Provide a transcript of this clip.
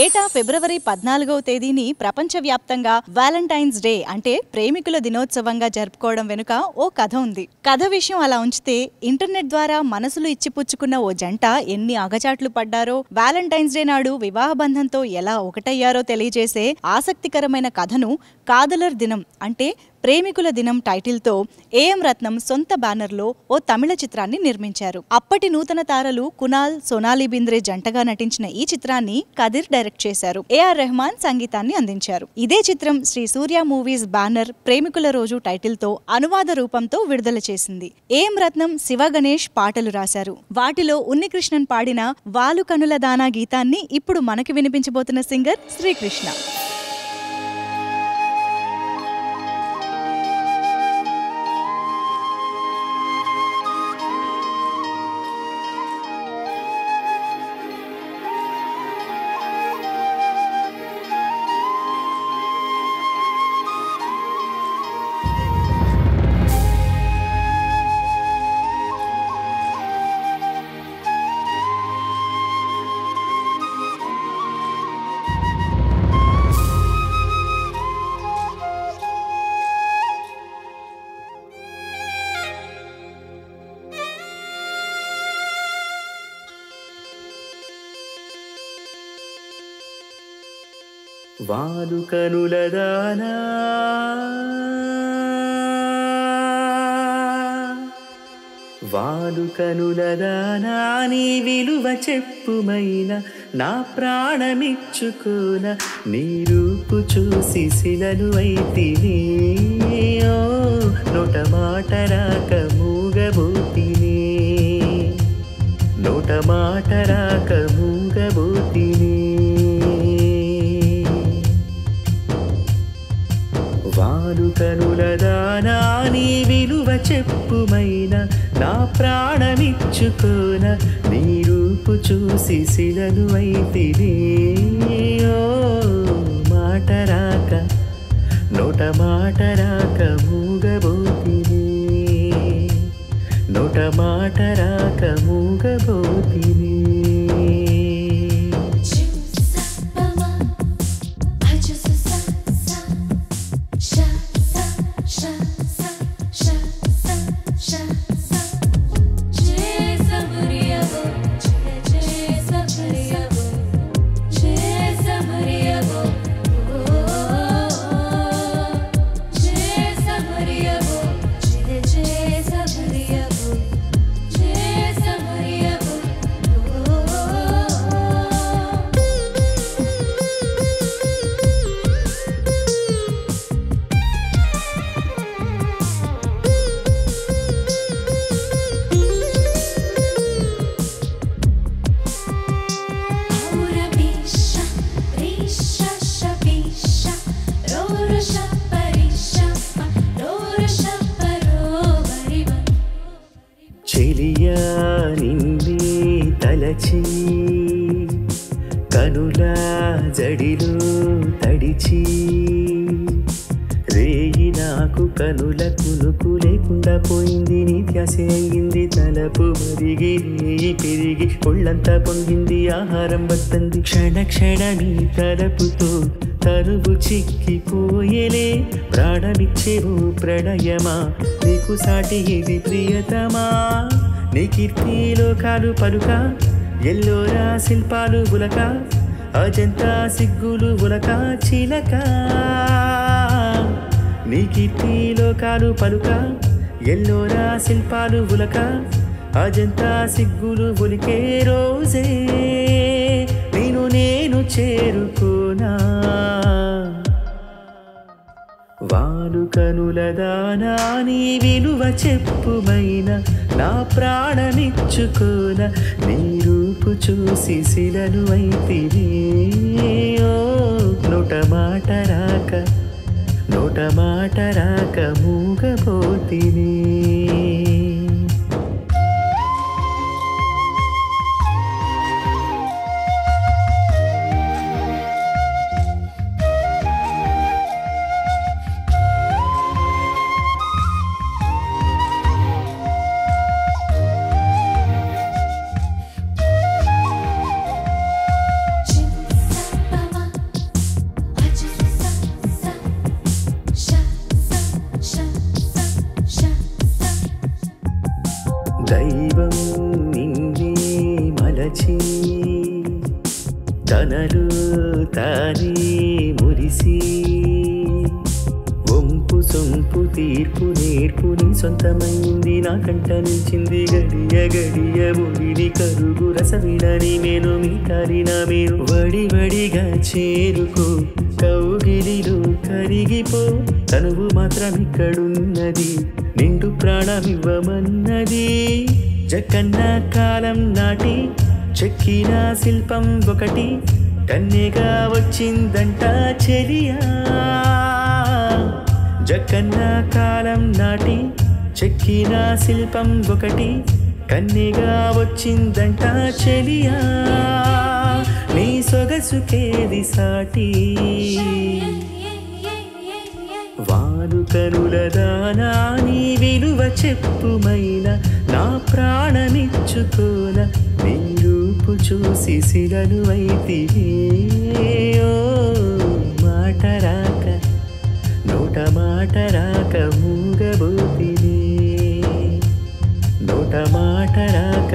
ఏటా ఫిబ్రవరి 14వ తేదీని ప్రపంచవ్యాప్తంగా వ్యాలంటైన్స్ డే అంటే ప్రేమికుల దినోత్సవంగా జరుపుకోవడం వెనుక ఓ కథ ఉంది. కథ విషయం అలా ఉంచితే ఇంటర్నెట్ ద్వారా మనసులు ఇచ్చిపుచ్చుకున్న ఓ జంట ఎన్ని అగచాట్లు పడ్డారో, వ్యాలంటైన్స్ డే నాడు వివాహ బంధంతో ఎలా ఒకటయ్యారో తెలియజేసే ఆసక్తికరమైన కథను కాదలర్ దినం అంటే ప్రేమికుల దినం టైటిల్తో ఏఎం రత్నం సొంత బ్యానర్లో ఓ తమిళ చిత్రాన్ని నిర్మించారు. అప్పటి నూతన తారలు కునాల్, సోనాలి బింద్రే జంటగా నటించిన ఈ చిత్రాన్ని కదిర్ డైరెక్ట్ చేశారు. ఏఆర్ రెహమాన్ సంగీతాన్ని అందించారు. ఇదే చిత్రం శ్రీ సూర్య మూవీస్ బ్యానర్ ప్రేమికుల రోజు టైటిల్తో అనువాద రూపంతో విడుదల చేసింది. ఏఎం రత్నం, శివ గణేష్ పాటలు రాశారు. వాటిలో ఉన్నికృష్ణన్ పాడిన వాలు కనుల దానా గీతాన్ని ఇప్పుడు మనకి వినిపించబోతున్న సింగర్ శ్రీకృష్ణ. వాలు కనుల దానా వాలు కనుల దానా నీ విలువ చెప్పుమైన నా ప్రాణమిచ్చుకోన నీ రూపు చూసి శిలను అయితిని నోట మాట రాక మూగబోతిని నోట మాట రాక మూగబోతిని వాలు కనుల దానా నీ విలువ చెప్పుమైన నా ప్రాణమిచ్చుకోన నీ రూపు చూసి శిలను అయితిని మాట రాక నోట మాట రాక మూగబోతిని నోట మాట రాక మూగబోతిని కనులా జడిలో తడిచి రేయి నాకు కనుల కునుకు లేకుండా పోయింది నీ ధ్యాస అయింది తలపు మరిగి రేయి పెరిగి ఒళ్ళంతా పొంగింది ఆహారం వస్తుంది క్షణ క్షణ నీ తలపుతో తరువు చిక్కిపోయేలే ప్రాణమిచ్చేవు ప్రణయమా నీకు సాటి ఇది ప్రియతమా నీ కీర్తి లోకాలు పలుక ఎల్లోరా శిల్పాలు ఉలక అజంతా సిగ్గులు ఉలక చిలక నీ కీర్తి లోకాలు పలుక ఎల్లోరా శిల్పాలు ఉలక అజంతా సిగ్గులు ఉలికే రోజే నేను చేరుకోనా వాలు కనుల దానా నీ విలువ చెప్పుమైన నా ప్రాణమిచ్చుకోన నీ రూపు చూసి శిలను అయితిని నోట మాట రాక నోట మాట రాక మూగబోతిని కలిసి తనలో తానే మురిసి వంపు సొంపు తీర్పు నేర్పుని సొంతమైంది నాకంట నిలిచింది గడియ గడియ ఒడిని కరుగు రసవినని నేను మీటారిన మీరు వడివడిగా చేరుకో కౌగిలిలో కరిగిపో తనువు మాత్రం ఇక్కడున్నది నిండు ప్రాణమివ్వమన్నది జకన్న కాలం నాటి చెక్కిన శిల్పం ఒకటి కన్నెగా వచ్చిందంట చెలియా జకన్న కాలం నాటి చెక్కిన శిల్పం ఒకటి కన్నెగా వచ్చిందంట చెలియా నీ సొగసుకేది సాటి వాలు కనులదానా నీ విలువ చెప్పుమైన నా ప్రాణమిచ్చుకోన నీ రూపు చూసి శిలను అయితివే ఓ మాట రాక నోట మాట రాక మూగబోతిని నోట మాట రాక